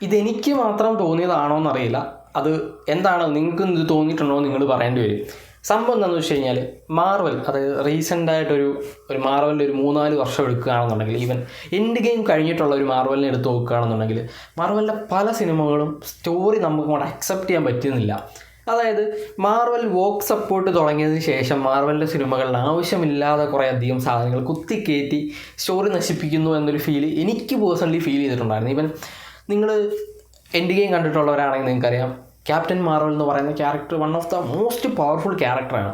ഇതെനിക്ക് മാത്രം തോന്നിയതാണോ എന്നറിയില്ല. അത് എന്താണോ നിങ്ങൾക്ക് ഇത് തോന്നിയിട്ടുണ്ടോ നിങ്ങൾ പറയേണ്ടി വരും. സംഭവം എന്താണെന്ന് വെച്ച് കഴിഞ്ഞാൽ മാർവൽ, അതായത് റീസെൻ്റായിട്ടൊരു മാർവലിൻ്റെ ഒരു 3-4 വർഷം എടുക്കുകയാണെന്നുണ്ടെങ്കിൽ, ഈവൻ എൻഡ് ഗെയിം കഴിഞ്ഞിട്ടുള്ള ഒരു മാർവലിനെ എടുത്ത് നോക്കുകയാണെന്നുണ്ടെങ്കിൽ, മാർവലിൻ്റെ പല സിനിമകളും സ്റ്റോറി നമുക്ക് അങ്ങോട്ട് അക്സെപ്റ്റ് ചെയ്യാൻ പറ്റുന്നില്ല. അതായത് മാർവൽ വോക്ക് സപ്പോർട്ട് തുടങ്ങിയതിന് ശേഷം മാർവലിൻ്റെ സിനിമകളിൽ ആവശ്യമില്ലാതെ കുറേ അധികം സാധനങ്ങൾ കുത്തിക്കയറ്റി സ്റ്റോറി നശിപ്പിക്കുന്നു എന്നൊരു ഫീൽ എനിക്ക് പേഴ്സണലി ഫീൽ ചെയ്തിട്ടുണ്ടായിരുന്നു. ഈവൻ നിങ്ങൾ എൻഡ് ഗെയിം കണ്ടിട്ടുള്ളവരാണെങ്കിൽ നിങ്ങൾക്കറിയാം, ക്യാപ്റ്റൻ മാർവൽ എന്ന് പറയുന്ന character one of the most powerful ക്യാരക്ടറാണ്.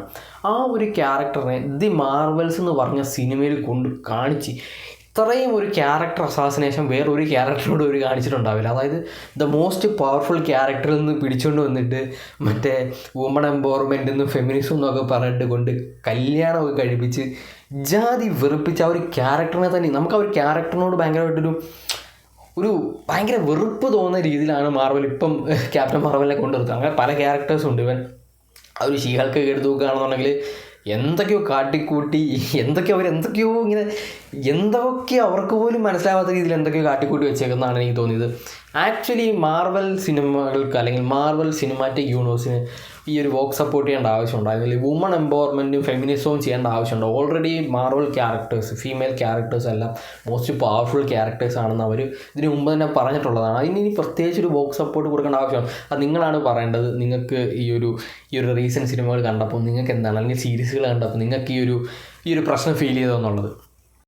ആ ഒരു ക്യാരക്ടറിനെ ദി മാർവൽസ് എന്ന് പറഞ്ഞ സിനിമയിൽ കൊണ്ട് കാണിച്ച് ഇത്രയും ഒരു ക്യാരക്ടർ അസാസിനേഷൻ വേറൊരു ക്യാരക്ടറിനോട് ഒരു കാണിച്ചിട്ടുണ്ടാവില്ല. അതായത് ദ മോസ്റ്റ് പവർഫുൾ ക്യാരക്ടറിൽ നിന്ന് പിടിച്ചുകൊണ്ട് വന്നിട്ട് മറ്റേ വുമൺ എംപവർമെൻ്റ് എന്നും ഫെമിനിസം എന്നൊക്കെ പറഞ്ഞിട്ട് കൊണ്ട് കല്യാണമൊക്കെ കഴിപ്പിച്ച് ജാതി വെറുപ്പിച്ച് ആ ഒരു ക്യാരക്ടറിനെ തന്നെ നമുക്ക് ആ ഒരു ക്യാരക്ടറിനോട് ഭയങ്കര വെറുപ്പ് തോന്നുന്ന രീതിയിലാണ് മാർവൽ ഇപ്പം ക്യാപ്റ്റൻ മാർവലിനെ കൊണ്ടുവരുന്നത്. അങ്ങനെ പല ക്യാരക്ടേഴ്സും ഉണ്ട്. ഇവൻ ആ ഒരു ഷീഹൾക്കൊക്കെ എടുത്ത് നോക്കുകയാണെന്നുണ്ടെങ്കിൽ എന്തൊക്കെയോ കാട്ടിക്കൂട്ടി എന്തൊക്കെയോ അവർക്ക് പോലും മനസ്സിലാവാത്ത രീതിയിൽ എന്തൊക്കെയോ കാട്ടിക്കൂട്ടി വെച്ചേക്കുന്നതാണ് എനിക്ക് തോന്നിയത്. ആക്ച്വലി മാർവൽ സിനിമകൾക്ക് അല്ലെങ്കിൽ മാർവൽ സിനിമാറ്റിക് യൂണിവേഴ്സിന് ഈ ഒരു വോക്ക് സപ്പോർട്ട് ചെയ്യേണ്ട ആവശ്യമുണ്ട്. അല്ലെങ്കിൽ വുമൺ എംപവർമെൻറ്റും ഫെമിനിസവും ചെയ്യേണ്ട ആവശ്യമുണ്ട്. Already Marvel characters, female characters എല്ലാം മോസ്റ്റ് പവർഫുൾ ക്യാരക്ടേഴ്സ് ആണെന്ന് അവർ ഇതിനു മുമ്പ് തന്നെ പറഞ്ഞിട്ടുള്ളതാണ്. അതിന് പ്രത്യേകിച്ച് ഒരു വോക്ക് സപ്പോർട്ട് കൊടുക്കേണ്ട ആവശ്യമാണ്. അത് നിങ്ങളാണ് പറയേണ്ടത്. നിങ്ങൾക്ക് ഈ ഒരു റീസെൻറ്റ് സിനിമകൾ കണ്ടപ്പോൾ നിങ്ങൾക്ക് എന്താണ്, അല്ലെങ്കിൽ സീരീസുകൾ കണ്ടപ്പോൾ നിങ്ങൾക്ക് ഈ ഒരു പ്രശ്നം ഫീൽ ചെയ്തതെന്നുള്ളത്.